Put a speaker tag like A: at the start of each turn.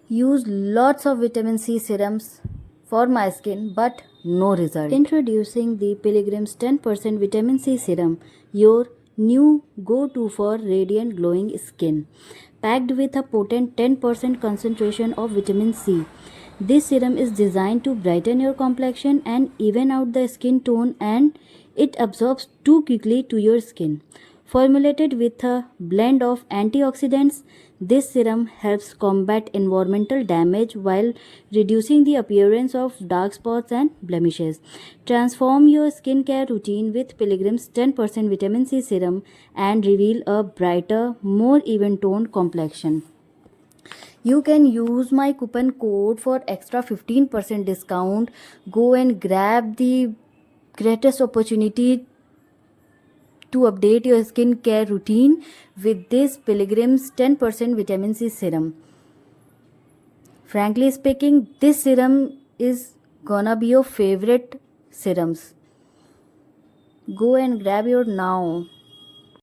A: Use lots of vitamin C serums for my skin, but no result. Introducing the Pilgrim's 10% vitamin C serum, your new go-to for radiant glowing skin. Packed with a potent 10% concentration of vitamin C. This serum is designed to brighten your complexion and even out the skin tone, and it absorbs too quickly to your skin. Formulated with a blend of antioxidants, this serum helps combat environmental damage while reducing the appearance of dark spots and blemishes. Transform your skincare routine with Pilgrim's 10% vitamin C serum and reveal a brighter, more even toned complexion. You can use my coupon code for extra 15% discount. Go and grab the greatest opportunity to update your skincare routine with this Pilgrim's 10% vitamin C serum. Frankly speaking, this serum is gonna be your favorite serums. Go and grab your now.